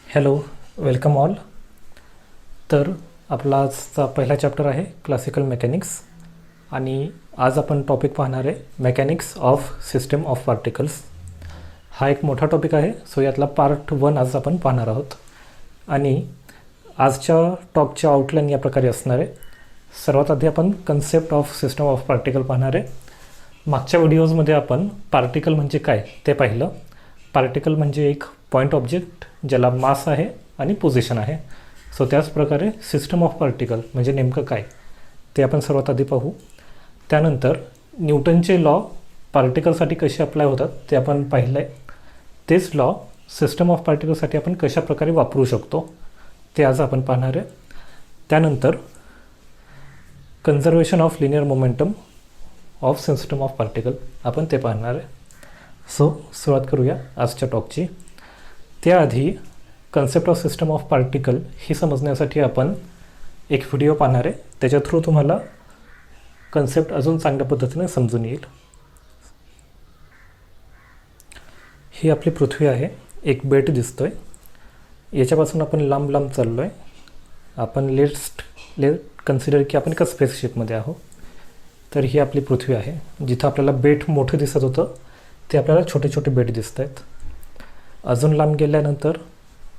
Hello, welcome all. तर आपला आजचा पहिला चॅप्टर आहे क्लासिकल मेकॅनिक्स आणि आज आपण टॉपिक पाहणार आहे mechanics of system of particles. हा एक मोठा टॉपिक आहे, सो यातला पार्ट 1 आज आपण पाहणार आहोत. आणि आजच्या टॉकच्या आउटलाईन या प्रकारे असणार आहे. सर्वात आधी आपण concept of system of particle पाहणार आहे. मागच्या व्हिडिओजमध्ये आपण पार्टिकल म्हणजे काय ते पाहिलं. पार्टिकल म्हणजे एक पॉईंट ऑब्जेक्ट ज्याला मास आहे आणि पोझिशन आहे. सो त्याच प्रकारे सिस्टम ऑफ पार्टिकल म्हणजे नेमकं काय ते आपण सर्वात आधी पाहू. त्यानंतर न्यूटनचे लॉ पार्टिकलसाठी कसे अप्लाय होतात ते आपण पाहिलं आहे. तेच लॉ सिस्टम ऑफ पार्टिकलसाठी आपण कशा प्रकारे वापरू शकतो ते आज आपण पाहणार आहे. त्यानंतर conservation of linear momentum of system of particle आपण ते पाहणार आहे. सो सुरुवात करूया आजच्या टॉकची. त्याआधी concept of system of particle ही समजण्यासाठी आपण एक व्हिडिओ पाहणार आहे. त्याच्या थ्रू तुम्हाला कन्सेप्ट अजून चांगल्या पद्धतीने समजून येईल. ही आपली पृथ्वी आहे, एक बेट दिसतोय. याच्यापासून आपण लांब लांब चाललो आहे. आपण लेट कन्सिडर की आपण एका स्पेसशिपमध्ये आहोत. तर ही आपली पृथ्वी आहे. जिथं आपल्याला बेट मोठं दिसत होतं ते आपल्याला छोटे छोटे बेट दिसत आहेत. अजून लांब गेल्यानंतर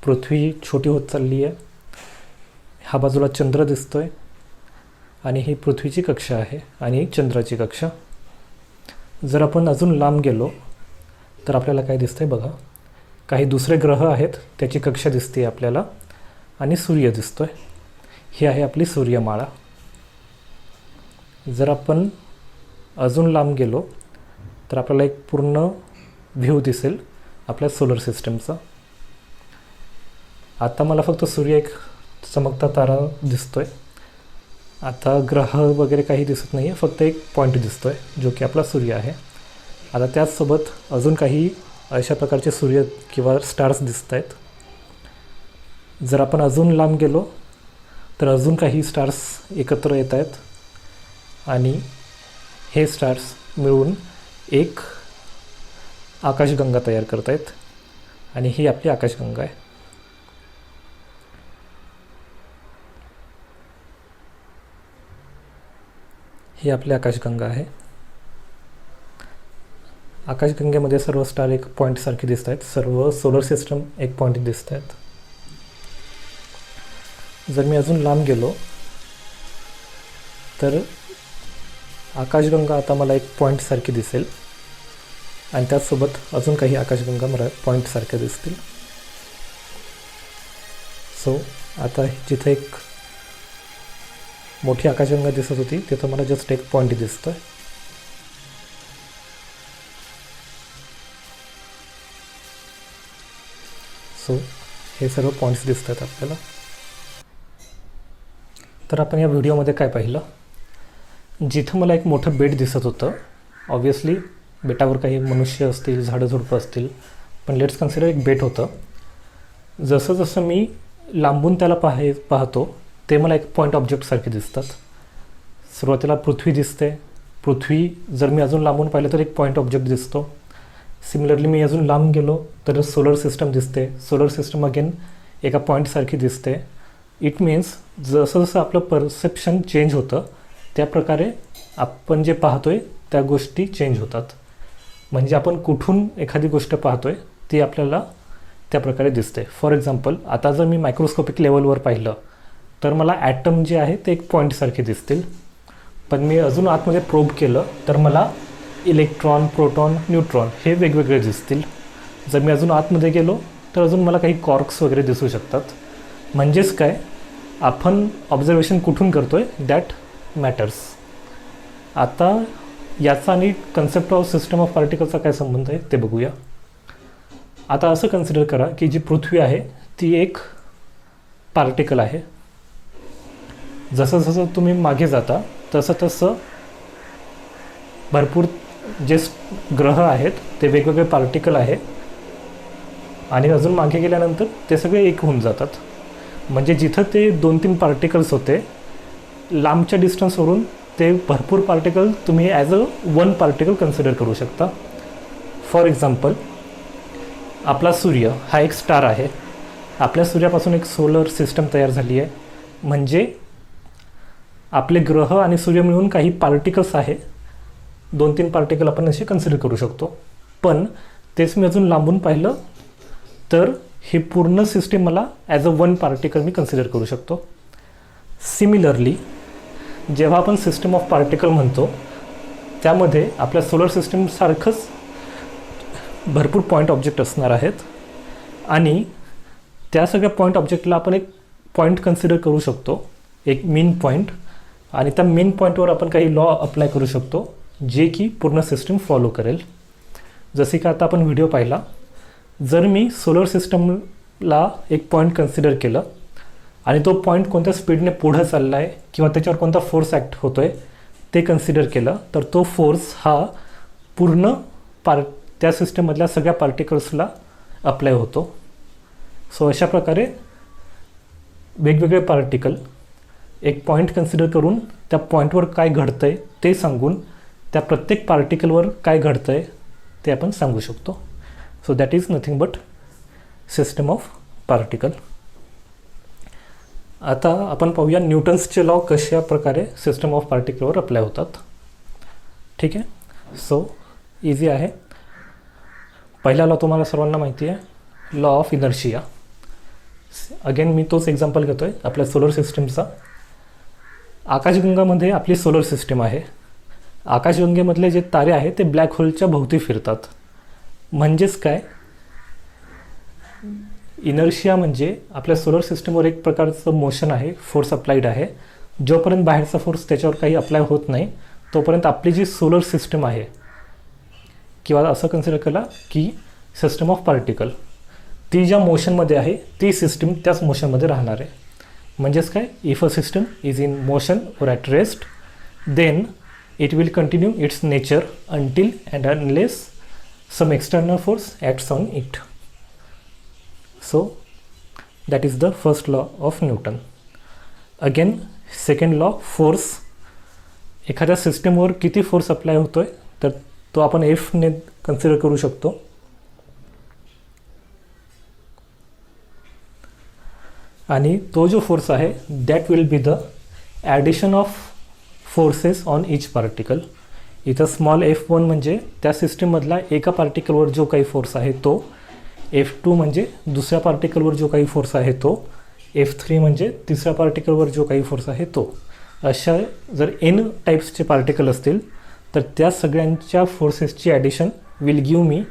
पृथ्वी छोटी होत चालली आहे. हा बाजूला चंद्र दिसतोय आणि ही पृथ्वीची कक्षा आहे आणि चंद्राची कक्षा. जर आपण अजून लांब गेलो तर आपल्याला काय दिसतंय बघा. काही दुसरे ग्रह आहेत त्याची कक्षा दिसते आपल्याला आणि सूर्य दिसतोय. ही आहे आपली सूर्यमाळा. जर आपण अजून लांब गेलो तर आपल्याला एक पूर्ण व्ह्यू दिसेल आपल्या सोलर सिस्टमचा. आता मला फक्त सूर्य एक चमकता तारा दिसतोय. आता ग्रह वगैरे काही दिसत नाही आहे, फक्त एक पॉईंट दिसतोय जो की आपला सूर्य आहे. आता त्याचसोबत अजून काही अशा प्रकारचे सूर्य किंवा स्टार्स दिसत आहेत. जर आपण अजून लांब गेलो तर अजून काही स्टार्स एकत्र येत आहेत आणि हे स्टार्स मिळून एक आकाशगंगा तयार करत आहेत आणि ही आपली आकाशगंगा आहे. ही आपली आकाशगंगा आहे. आकाशगंगेमध्ये सर्व स्टार एक पॉईंटसारखे दिसत आहेत. सर्व सोलर सिस्टम एक पॉईंट दिसत आहेत. जर मी अजून लांब गेलो तर आकाशगंगा आता मला एक पॉईंटसारखी दिसेल आणि त्याचसोबत अजून काही आकाशगंगा मला पॉईंटसारख्या दिसतील. सो आता जिथे एक मोठी आकाशगंगा दिसत होती तिथं मला जस्ट एक पॉईंट दिसतोय. सो हे सर्व पॉईंट्स दिसत आहेत आपल्याला. तर आपण या व्हिडिओमध्ये काय पाहिलं, जिथं मला एक मोठं बेट दिसत होतं. ऑब्व्हियसली बेटावर काही मनुष्य असतील, झाडं झुडपं असतील, पण लेट्स कन्सिडर एक बेट होतं. जसं जसं मी लांबून त्याला पाहतो ते मला एक पॉईंट ऑब्जेक्टसारखे दिसतात. सुरुवातीला पृथ्वी दिसते. पृथ्वी जर मी अजून लांबून पाहिलं तर एक पॉईंट ऑब्जेक्ट दिसतो. सिमिलरली मी अजून लांब गेलो तर सोलर सिस्टम दिसते. सोलर सिस्टम अगेन एका पॉईंटसारखी दिसते. इट मीन्स जसं जसं आपलं परसेप्शन चेंज होतं त्या प्रकारे आपण जे पाहतोय त्या गोष्टी चेंज होतात. म्हणजे आपण कुठून एखादी गोष्ट पाहतोय ती आपल्याला त्या प्रकारे दिसते. फॉर एक्झाम्पल आता जर मी मायक्रोस्कोपिक लेवलवर पाहिलं तर मला ॲटम जे आहे ते एक पॉईंटसारखे दिसतील. पण मी अजून आतमध्ये प्रोब केलं तर मला इलेक्ट्रॉन, प्रोटॉन, न्यूट्रॉन हे वेगवेगळे दिसतील. जर मी अजून आतमध्ये गेलो तर अजून मला काही कॉर्क्स वगैरे दिसू शकतात. म्हणजेच काय, आपण ऑब्झर्वेशन कुठून करतोय दॅट मॅटर्स. आता याचा आणि कन्सेप्ट ऑफ सिस्टम ऑफ पार्टिकलचा काय संबंध आहे ते बघूया. आता असं कन्सिडर करा की जी पृथ्वी आहे ती एक पार्टिकल आहे. जसं जसं तुम्ही मागे जाता तसं तसं भरपूर जे ग्रह आहेत ते वेगवेगळे पार्टिकल आहे आणि अजून मागे गेल्यानंतर ते सगळे एक होऊन जातात. म्हणजे जिथं ते 2-3 पार्टिकल्स होते, लांबच्या डिस्टन्सवरून ते भरपूर पार्टिकल तुम्ही as a one particle consider करू शकता. फॉर एक्झाम्पल आपला सूर्य हा एक स्टार आहे आपल्या सूर्यापासून एक सोलर सिस्टम तयार झाली आहे, म्हणजे आपले ग्रह आणि सूर्य मिळून काही पार्टिकल्स आहे, 2-3 पार्टिकल आपण असे कन्सिडर करू शकतो. पण तेच मी अजून लांबून पाहिलं तर हे पूर्ण सिस्टीम मला as a one particle me consider करू शकतो. सिमिलरली जेव्हा आपण सिस्टम ऑफ पार्टिकल म्हणतो त्यामध्ये आपल्या सोलर सिस्टमसारखंच भरपूर पॉईंट ऑब्जेक्ट असणार आहेत, आणि त्या सगळ्या पॉईंट ऑब्जेक्टला आपण एक पॉईंट कन्सिडर करू शकतो, एक मेन पॉईंट, आणि त्या मेन पॉईंटवर आपण काही लॉ अप्लाय करू शकतो जे की पूर्ण सिस्टम फॉलो करेल. जसे की आता आपण व्हिडिओ पाहिला, जर मी सोलर सिस्टमला एक पॉईंट कन्सिडर केलं आणि तो पॉईंट कोणत्या स्पीडने पुढं चालला आहे किंवा त्याच्यावर कोणता फोर्स ॲक्ट होतो आहे ते कन्सिडर केलं, तर तो फोर्स हा पूर्ण त्या सिस्टममधल्या सगळ्या पार्टिकल्सला अप्लाय होतो. सो अशा प्रकारे वेगवेगळे पार्टिकल एक पॉईंट कन्सिडर करून त्या पॉईंटवर काय घडतं आहे ते सांगून त्या प्रत्येक पार्टिकलवर काय घडतं आहे ते आपण सांगू शकतो. So that is nothing but system of particle. आता आपण पाहूया न्यूटन्सचे लॉ कशा प्रकारे सिस्टम ऑफ पार्टिकलवर अप्लाय होतात. ठीक आहे, सो इझी आहे. पहिला लॉ तुम्हाला सर्वांना माहिती आहे, लॉ ऑफ इनर्शिया. अगेन मी तोच एक्झाम्पल घेतो आहे आपल्या सोलर सिस्टमचा. आकाशगंगामध्ये आपली सोलर सिस्टम आहे. आकाशगंगेमधले जे तारे आहेत ते ब्लॅक होलच्या भोवती फिरतात. म्हणजेच काय, इनर्शिया म्हणजे आपल्या सोलर सिस्टमवर एक प्रकारचं मोशन आहे, फोर्स अप्लाइड आहे. जोपर्यंत बाहेरचा फोर्स त्याच्यावर काही अप्लाय होत नाही तोपर्यंत आपली जी सोलर सिस्टम आहे, किंवा असं कन्सिडर केला की सिस्टम ऑफ पार्टिकल, ती ज्या मोशनमध्ये आहे ती सिस्टम त्याच मोशनमध्ये राहणार आहे. म्हणजेच काय, if a system is in motion or at rest then it will continue its nature until and unless some external force acts on it. So that is the first law of Newton. Again second law, force. एखाद्या सिस्टमवर किती force apply होतो आहे तर तो आपण एफने consider करू शकतो. आणि तो जो फोर्स आहे that will be the addition of forces on each particle. इथं स्मॉल F1 म्हणजे त्या सिस्टममधला एका पार्टिकलवर जो काही फोर्स आहे तो, F2 म्हणजे दुसऱ्या पार्टिकलवर जो काही फोर्स आहे तो, F3 म्हणजे तिसऱ्या पार्टिकलवर जो काही फोर्स आहे तो. अशा जर N टाईप्सचे पार्टिकल असतील तर त्या सगळ्यांच्या फोर्सेसची addition will give me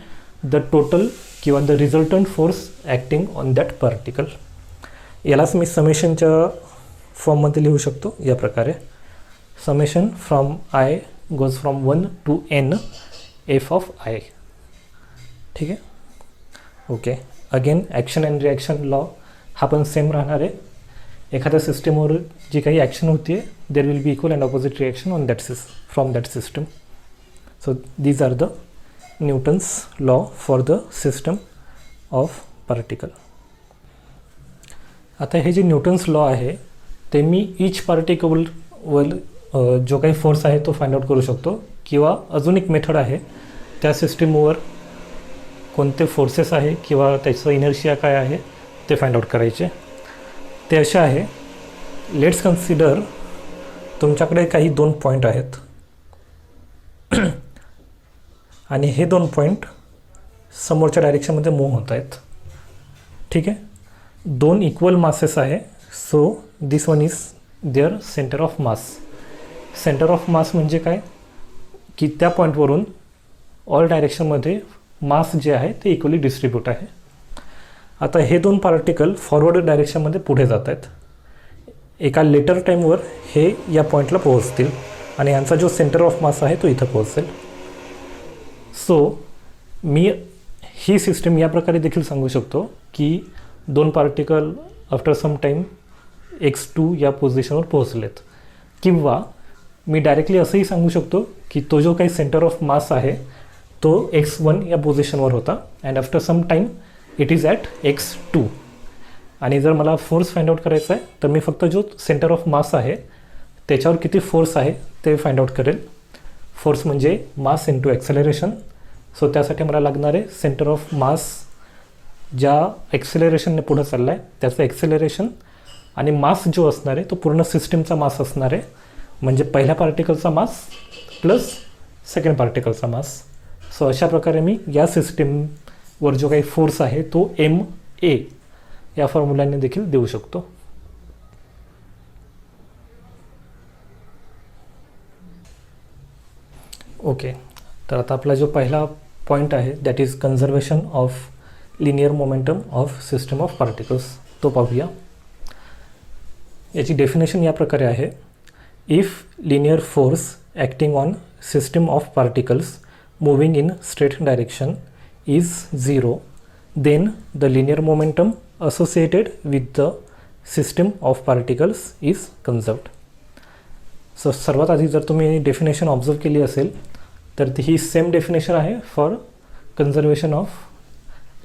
the total किंवा the resultant force acting on that particle. यालाच मी समेशनच्या फॉर्ममध्ये लिहू शकतो या प्रकारे. Summation from i goes from 1 to n F of i. ठीक आहे, okay. Again action and reaction law हा पण सेम राहणार आहे. एखाद्या सिस्टमवर जी काही ॲक्शन होती आहे there will be equal and opposite reaction on that from that system. So these are the Newton's law for the system of particle. आता हे जे न्यूटन्स लॉ आहे ते मी इच पार्टिकलवर जो काही फोर्स आहे तो फाइंड आउट करू शकतो, किंवा अजून एक मेथड आहे, त्या सिस्टमवर कोणते फोर्सेस आहे किंवा त्याचं इनर्शिया काय आहे ते फाइंड आउट करायचे. ते असे आहे, लेट्स कन्सिडर तुमच्याकडे काही 2 पॉईंट आहेत आणि हे 2 पॉईंट समोरच्या डायरेक्शनमध्ये मूव्ह होत आहेत. ठीक आहे, 2 इक्वल मासेस आहे. So this one is there centre of mass. Centre of mass म्हणजे काय की त्या पॉईंटवरून ऑल डायरेक्शनमध्ये मास जे आहे ते इक्वली डिस्ट्रीब्यूट आहे. आता हे 2 पार्टिकल फॉरवर्ड डायरेक्शनमध्ये पुढे जात आहेत. एका लेटर टाईमवर हे या पॉईंटला पोहोचतील आणि यांचा जो सेंटर ऑफ मास आहे तो इथं पोहोचेल. सो मी ही सिस्टम या प्रकारे देखील सांगू शकतो की 2 particle after some time x2 या पोझिशनवर पोहोचलेत, किंवा मी डायरेक्टली असंही सांगू शकतो की तो जो काही सेंटर ऑफ मास आहे तो x1 या पोझिशनवर होता and after some time it is at x2. आणि जर मला फोर्स फाइंड आउट करायचा आहे तर मी फक्त जो सेंटर ऑफ मास आहे त्याच्यावर किती फोर्स आहे ते फाइंड आउट करेल. फोर्स म्हणजे मास इंटू ॲक्सेलरेशन. सो त्यासाठी मला लागणार आहे सेंटर ऑफ मास ज्या ॲक्सेलरेशनने पुढं चालला आहे त्याचं ॲक्सेलरेशन आणि मास जो असणार आहे तो पूर्ण सिस्टीमचा मास असणार आहे, म्हणजे पहिल्या पार्टिकलचा मास प्लस सेकंड पार्टिकलचा मास. सो अशा प्रकारे मी या सिस्टीमवर जो काही फोर्स आहे तो MA या फॉर्म्युल्याने देखील देऊ शकतो. ओके, तर आता आपला जो पहिला पॉईंट आहे that is conservation of linear momentum of system of particles, तो पाहूया. याची डेफिनेशन या प्रकारे आहे. If linear force acting on system of particles moving in straight direction is 0, then the linear momentum associated with the system of particles is conserved. So सर्वात आधी जर तुम्ही डेफिनेशन ऑब्झर्व केली असेल तर ही सेम डेफिनेशन आहे for conservation of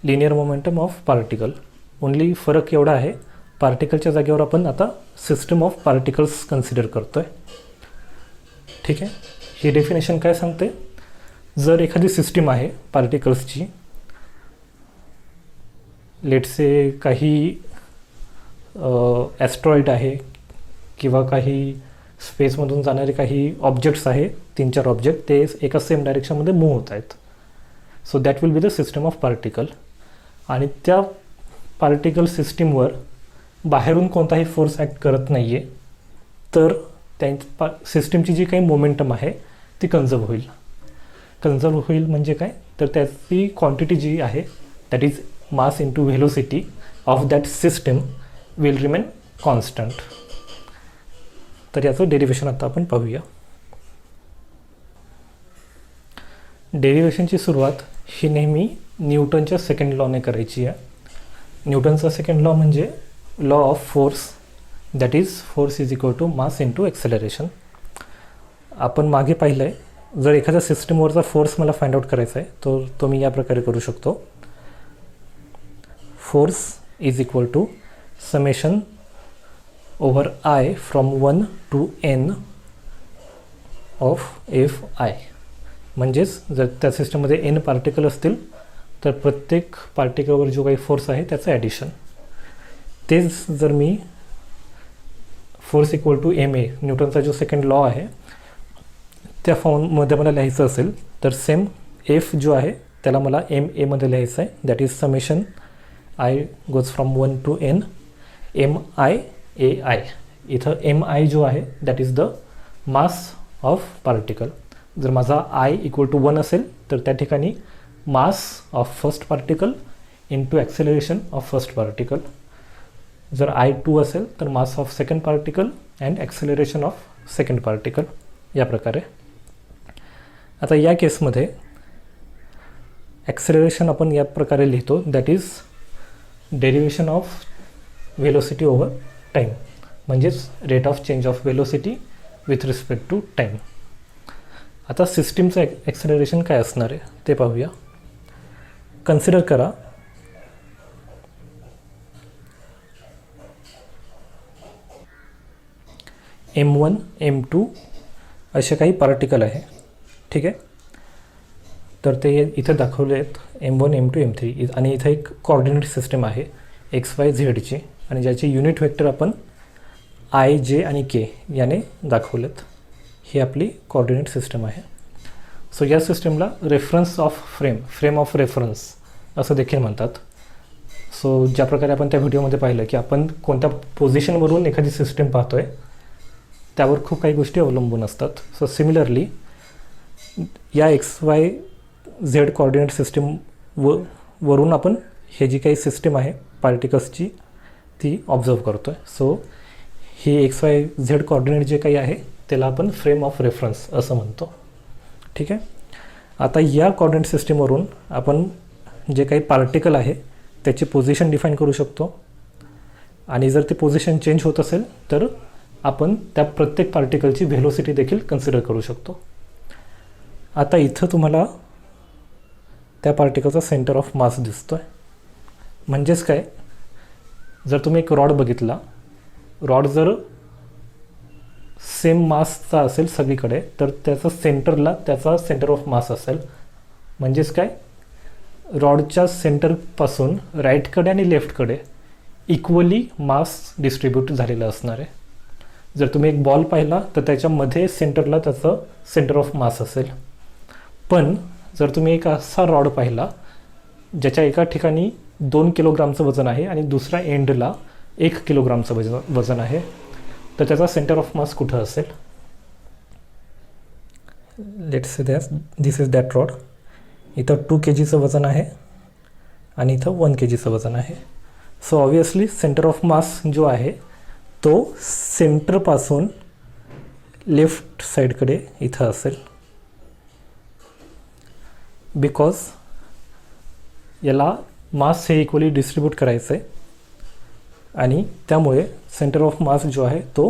linear momentum of particle. Only फरक एवढा आहे, पार्टिकलच्या जागेवर आपण आता सिस्टम ऑफ पार्टिकल्स कन्सिडर करतो आहे. ठीक आहे, ही डेफिनेशन काय सांगते, जर एखादी सिस्टीम आहे पार्टिकल्सची, लेट्से काही ॲस्ट्रॉइड आहे किंवा काही स्पेसमधून जाणारे काही ऑब्जेक्ट्स आहे, 3-4 ऑब्जेक्ट, ते एका सेम डायरेक्शनमध्ये मूव्ह होत आहेत. So that will be the system of particle. आणि त्या पार्टिकल सिस्टीमवर बाहेरून कोणताही फोर्स ॲक्ट करत नाही आहे, तर सिस्टीमची जी काही मोमेंटम आहे ती कन्झर्व होईल. कन्झर्व होईल म्हणजे काय, तर त्याची क्वांटिटी जी आहे that is mass into velocity of that system will remain constant. तर याचं डेरिव्हेशन आता आपण पाहूया. डेरिव्हेशनची सुरुवात ही नेहमी न्यूटनच्या सेकंड लॉने करायची आहे. न्यूटनचा सेकंड लॉ म्हणजे law of force, that is force is equal to mass into acceleration. आपण मागे पाहिलं आहे, जर एखाद्या सिस्टमवरचा फोर्स मला फाइंड आउट करायचा आहे तर तो मी या प्रकारे करू शकतो. Force is equal to summation over I from 1 to N of Fi. म्हणजेच जर त्या सिस्टममध्ये N पार्टिकल असतील तर प्रत्येक पार्टिकलवर जो काही फोर्स आहे त्याचं ॲडिशन. तेच जर मी फोर्स इक्वल टू MA, न्यूटनचा जो सेकंड लॉ आहे त्या फॉर्ममध्ये मला लिहायचं असेल तर सेम F जो आहे त्याला मला MA मध्ये लिहायचं आहे, that is summation I goes from 1 to N MI/AI. इथं MI जो आहे that is the mass of particle. जर माझा I इक्वल टू 1 असेल तर त्या ठिकाणी mass of first particle into acceleration of first particle. जर I 2 असेल तर mass of second particle and acceleration of second particle, या प्रकारे. आता या केसमध्ये ॲक्सेलरेशन आपण या प्रकारे लिहितो, that is derivation of velocity over time, म्हणजेच rate of change of velocity with respect to time. आता सिस्टीमचं ॲक्सेलरेशन काय असणार आहे ते पाहूया. कन्सिडर करा M1 M2 असे काही पार्टिकल आहे. ठीक आहे, तर ते इथं दाखवले आहेत M1 M2 M3. आणि इथं एक कोऑर्डिनेट सिस्टम आहे XYZ ची, आणि ज्याची युनिट वेक्टर आपण I, J आणि K याने दाखवलेत. ही आपली कोऑर्डिनेट सिस्टम आहे. सो या सिस्टमला reference of frame of reference असं देखील म्हणतात. सो ज्या प्रकारे आपण त्या व्हिडिओमध्ये पाहिलं की आपण कोणत्या पोझिशनवरून एखादी सिस्टम पाहतो आहे त्यावर खूप काही गोष्टी अवलंबून असतात. सो सिमिलरली या XYZ कोऑर्डिनेट सिस्टम वरून आपण हे जी काही सिस्टम आहे पार्टिकल्सची ती ऑब्झर्व करतो आहे. सो ही XYZ कोऑर्डिनेट जे काही आहे त्याला आपण फ्रेम ऑफ रेफरन्स असं म्हणतो. ठीक आहे, आता या कोऑर्डिनेट सिस्टमवरून आपण जे काही पार्टिकल आहे त्याची पोझिशन डिफाईन करू शकतो, आणि जर ती पोझिशन चेंज होत असेल तर आपण त्या प्रत्येक पार्टिकलची व्हेलोसिटी देखील कन्सिडर करू शकतो. आता इथं तुम्हाला त्या पार्टिकलचा सेंटर ऑफ मास दिसतो आहे. म्हणजेच काय, जर तुम्ही एक रॉड बघितला, रॉड जर सेम मासचा असेल सगळीकडे तर त्याचा सेंटरला त्याचा सेंटर ऑफ मास असेल. म्हणजेच काय, रॉडच्या सेंटरपासून राईटकडे आणि लेफ्टकडे इक्वली मास डिस्ट्रीब्यूट झालेलं असणार आहे. जर तुम्ही एक बॉल पाहिला तर त्याच्यामध्ये सेंटरला त्याचं सेंटर ऑफ मास असेल. पण जर तुम्ही एक असा रॉड पाहिला ज्याच्या एका ठिकाणी 2 किलोग्रामचं वजन आहे आणि दुसऱ्या एंडला 1 किलोग्रामचं वजन आहे, तर त्याचा सेंटर ऑफ मास कुठं असेल? Let's say this is that rod. इथं 2 kgचं वजन आहे आणि इथं 1 kgचं वजन आहे. So obviously centre of mass जो आहे तो सेंटरपासून लेफ्ट साईडकडे इथं असेल, बिकॉज याला मास हे इक्वली डिस्ट्रीब्यूट करायचं आहे आणि त्यामुळे सेंटर ऑफ मास जो आहे तो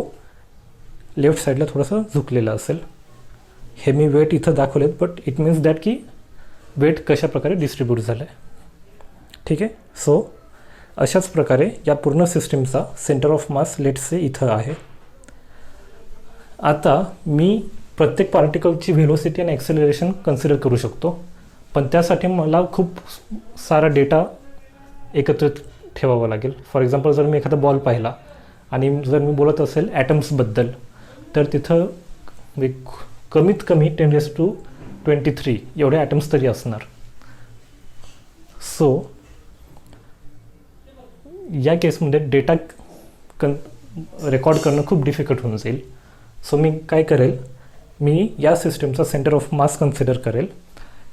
लेफ्ट साईडला थोडंसं झुकलेलं असेल. हे मी वेट इथं दाखवलेत, बट इट मीन्स दॅट की वेट कशा प्रकारे डिस्ट्रीब्यूट झालं आहे. ठीक आहे. सो अशाच प्रकारे या पूर्ण सिस्टीमचा centre of mass let's say इथं आहे. आता मी प्रत्येक पार्टिकलची व्हेलोसिटी आणि ॲक्सेलरेशन कन्सिडर करू शकतो, पण त्यासाठी मला खूप सारा डेटा एकत्रित ठेवावा लागेल. फॉर एक्झाम्पल जर मी एखादा बॉल पाहिला आणि जर मी बोलत असेल ॲटम्सबद्दल, तर तिथं कमीत कमी 10⁻23 एवढे ॲटम्स तरी असणार. सो या केसमध्ये डेटा रेकॉर्ड करणं खूप डिफिकल्ट होऊन जाईल. सो मी काय करेल, मी या सिस्टमचा सेंटर ऑफ मास कन्सिडर करेल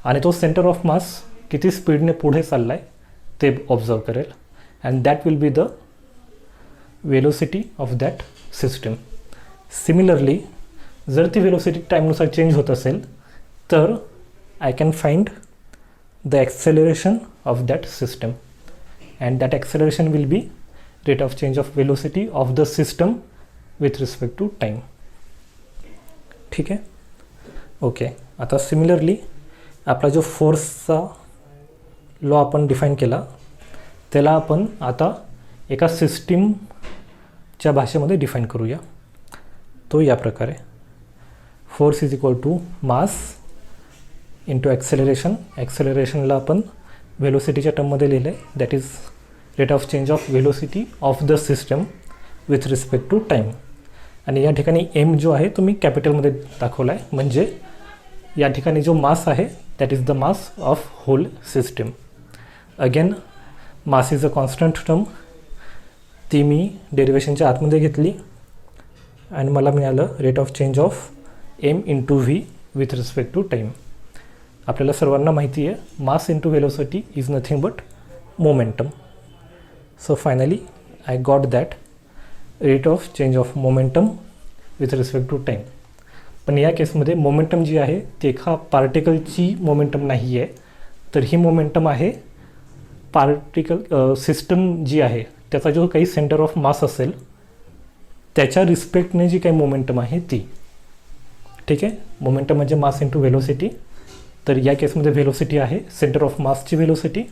आणि तो सेंटर ऑफ मास किती स्पीडने पुढे चालला आहे ते ऑब्झर्व करेल, and that will be the velocity of that system. Similarly जर ती वेलोसिटी टाईमनुसार चेंज होत असेल तर I can find the acceleration of that system, and that acceleration will be rate of change of velocity of the system with respect to time. ठीक आहे. Okay. आता similarly आपला जो फोर्सचा लॉ आपण डिफाईन केला त्याला आपण आता एका सिस्टीमच्या भाषेमध्ये डिफाईन करूया. तो या प्रकारे, force is equal to mass into acceleration. ॲक्सेलरेशनला आपण व्हेलोसिटीच्या टर्ममध्ये लिहिलं आहे, that is rate of change of velocity of the system with respect to time. आणि या ठिकाणी एम जो आहे तो मी कॅपिटलमध्ये दाखवला आहे, म्हणजे या ठिकाणी जो मास आहे that is the mass of whole system. Again mass is a constant term, ती मी डेरिवेशनच्या आतमध्ये घेतली आणि मला मिळालं rate of change of M into V with respect to time. आपल्याला सर्वांना माहिती आहे mass into velocity is nothing but momentum. So finally I got that rate of change of momentum with respect to time. पण या केसमध्ये momentum जी आहे ती एका पार्टिकलची मोमेंटम नाही आहे, तर ही मोमेंटम आहे पार्टिकल सिस्टम जी आहे त्याचा जो काही सेंटर ऑफ मास असेल त्याच्या रिस्पेक्टने जी काही मोमेंटम आहे ती. ठीक आहे. मोमेंटम म्हणजे मास इंटू व्हेलोसिटी, तर या केसमध्ये व्हेलोसिटी आहे सेंटर ऑफ मासची व्हेलोसिटी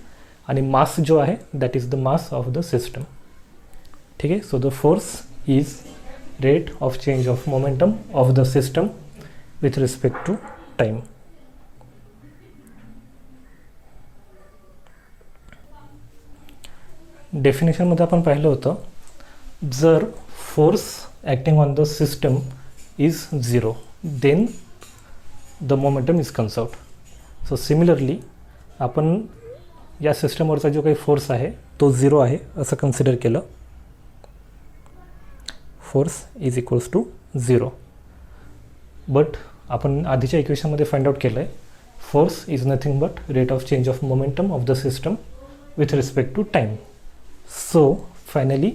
आणि मास जो आहे that is the mass of the system. ठीक आहे. So the force is rate of change of momentum of the system with respect to time. डेफिनेशनमध्ये आपण पाहिलं होतं, जर force acting on the system is 0 then the momentum is conserved. So similarly आपण या सिस्टमवरचा जो काही फोर्स आहे तो 0 आहे असं कन्सिडर केलं. Force is equals to 0. But आपण आधीच्या इक्वेशनमध्ये फाइंड आउट केलं आहे force is nothing but rate of change of momentum of the system with respect to time. So finally,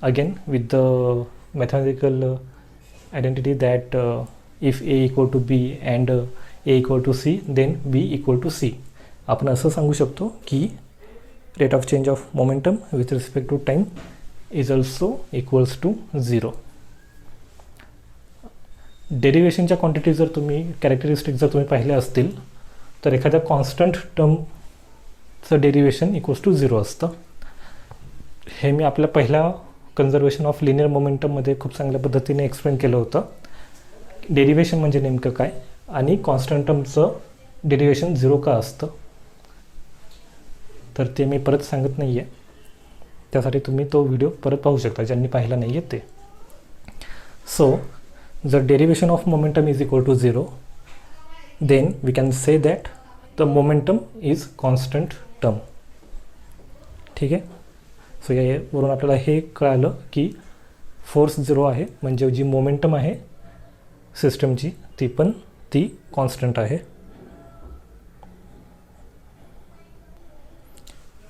again with the mathematical identity that if A equal to B and A equal to C, then B equal to C. आपण असं सांगू शकतो की rate of change of momentum with respect to time is also equals to 0. डेरिवेशनच्या quantity जर तुम्ही characteristic जर तुम्ही पाहिले असतील तर एखाद्या कॉन्स्टंट टर्मचं डेरिवेशन इक्वल्स टू 0 असतं. हे मी आपल्या पहिल्या कन्झर्वेशन ऑफ लिनियर मोमेंटममध्ये खूप चांगल्या पद्धतीने एक्सप्लेन केलं होतं. डेरिवेशन म्हणजे नेमकं काय आणि कॉन्स्टंट टर्मचं डेरिवेशन 0 का असतं. तर ते मी परत सांगत नाही आहे, त्यासाठी तुम्ही तो व्हिडिओ परत पाहू शकता ज्यांनी पाहिला नाही आहे ते. सो जर derivation of momentum is equal to 0, then we can say that the momentum is constant term. ठीक आहे. सो यावरून आपल्याला हे कळालं की फोर्स 0 आहे म्हणजे जी मोमेंटम आहे सिस्टमची ती कॉन्स्टंट आहे.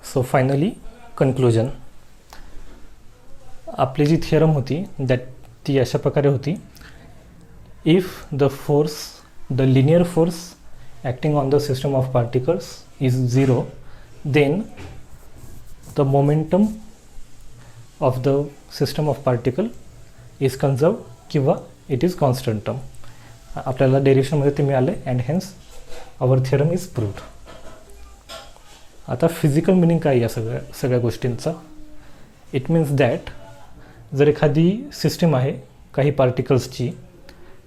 सो फायनली कन्क्लुजन, आपली जी थिअरम होती ती अशा प्रकारे होती. If the linear force acting on the system of particles is 0, then the momentum of the system of particle is conserve किंवा इट इज कॉन्स्टंट टर्म. आपल्याला डेरिवेशनमध्ये ते मिळाले and hence our theorem is proved. आता physical meaning काय या सगळ्या गोष्टींचा? इट मीन्स दॅट जर एखादी सिस्टीम आहे काही पार्टिकल्सची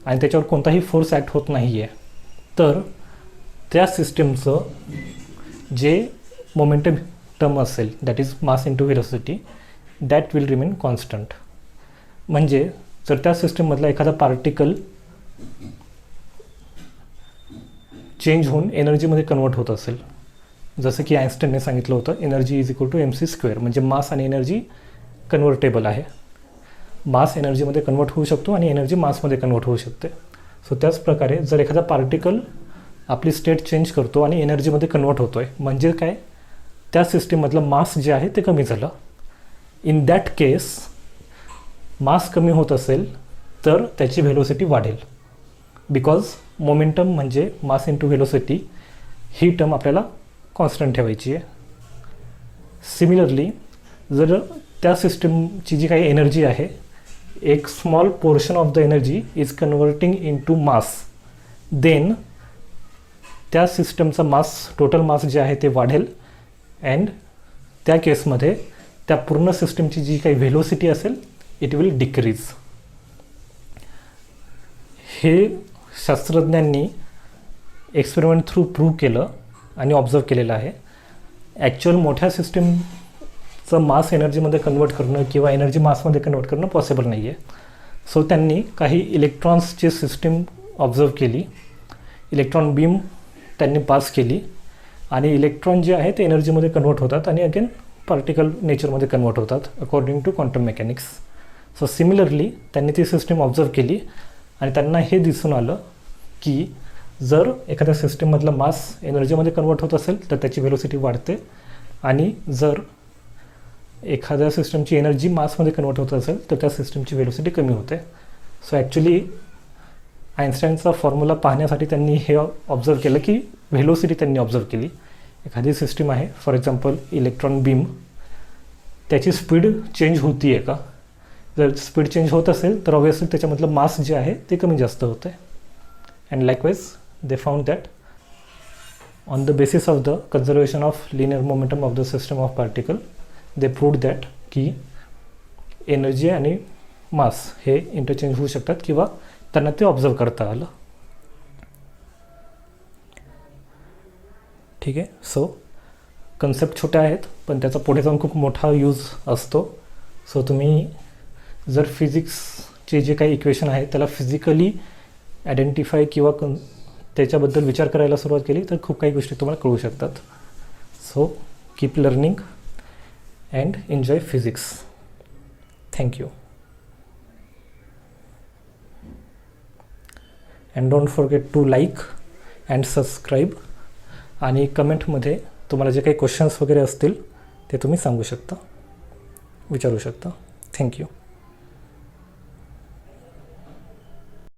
आणि त्याच्यावर कोणताही फोर्स ॲक्ट होत नाही आहे, तर त्या सिस्टीमचं जे मोमेंटम टर्म असेल that is mass into velocity, that will remain constant. म्हणजे जर त्या सिस्टीममधला एखादा पार्टिकल चेंज होऊन एनर्जीमध्ये कन्वर्ट होत असेल, जसं की आइन्स्टाईनने सांगितलं होतं energy is equal to mc², म्हणजे मास आणि एनर्जी कन्व्हर्टेबल आहे. मास एनर्जीमध्ये कन्वर्ट होऊ शकतो आणि एनर्जी मासमध्ये कन्वर्ट होऊ शकते. सो त्याच प्रकारे जर एखादा पार्टिकल आपली स्टेट चेंज करतो आणि एनर्जीमध्ये कन्वर्ट होतो आहे, म्हणजे काय, त्या सिस्टीममधलं मास जे आहे ते कमी झालं. इन दॅट केस मास कमी होत असेल तर त्याची व्हेलोसिटी वाढेल, बिकॉज मोमेंटम म्हणजे मास इंटू व्हेलोसिटी ही टर्म आपल्याला कॉन्स्टंट ठेवायची आहे. सिमिलरली जर त्या सिस्टमची जी काही एनर्जी आहे, एक small portion of the energy is converting into mass, then त्या सिस्टमचा मास, टोटल मास जे आहे ते वाढेल अँड त्या केसमध्ये त्या पूर्ण सिस्टमची जी काही व्हेलोसिटी असेल इट विल डिक्रीज. हे शास्त्रज्ञांनी एक्सपेरिमेंट थ्रू प्रूव्ह केलं आणि ऑब्झर्व केलेलं आहे. ॲक्च्युअल मोठ्या सिस्टीमचं मास एनर्जीमध्ये कन्वर्ट करणं किंवा एनर्जी मासमध्ये कन्वर्ट करणं पॉसिबल नाही आहे. सो त्यांनी काही इलेक्ट्रॉन्सची सिस्टीम ऑब्झर्व केली, इलेक्ट्रॉन बीम त्यांनी पास केली आणि इलेक्ट्रॉन जे आहे ते एनर्जीमध्ये कन्वर्ट होतात आणि अगेन पार्टिकल नेचरमध्ये कन्वर्ट होतात according to quantum mechanics. So similarly त्यांनी ती सिस्टीम ऑब्झर्व केली आणि त्यांना हे दिसून आलं की जर एखाद्या सिस्टीममधलं मास एनर्जीमध्ये कन्वर्ट होत असेल तर त्याची व्हेलोसिटी वाढते, आणि जर एखाद्या सिस्टमची एनर्जी मासमध्ये कन्वर्ट होत असेल तर त्या सिस्टमची व्हेलोसिटी कमी होते. सो ॲक्च्युली आइन्स्टाईनचा फॉर्म्युला पाहण्यासाठी त्यांनी हे ऑब्झर्व केलं की व्हेलोसिटी त्यांनी ऑब्झर्व केली. एखादी सिस्टीम आहे, फॉर एक्झाम्पल इलेक्ट्रॉन बीम, त्याची स्पीड चेंज होती आहे का? जर स्पीड चेंज होत असेल तर ऑब्व्हियसली त्याच्यामधलं मास जे आहे ते कमी जास्त होतं आहे. And likewise they found that on the basis of the conservation of linear momentum of the system of particle, they proved that की एनर्जी आणि मास हे इंटरचेंज होऊ शकतात किंवा त्यांना ते ऑब्झर्व करता आलं. ठीक आहे. सो कन्सेप्ट छोट्या आहेत पण त्याचा पुढे जाऊन खूप मोठा यूज असतो. सो तुम्ही जर फिजिक्सचे जे काही इक्वेशन आहे त्याला फिजिकली आयडेंटिफाय किंवा त्याच्याबद्दल विचार करायला सुरुवात केली तर खूप काही गोष्टी तुम्हाला कळू शकतात. So keep learning and enjoy physics. Thank you. And don't forget to like and subscribe, आणि कमेंटमध्ये तुम्हाला जे काही क्वेश्चन्स वगैरे असतील ते तुम्ही सांगू शकता, विचारू शकता. थँक्यू.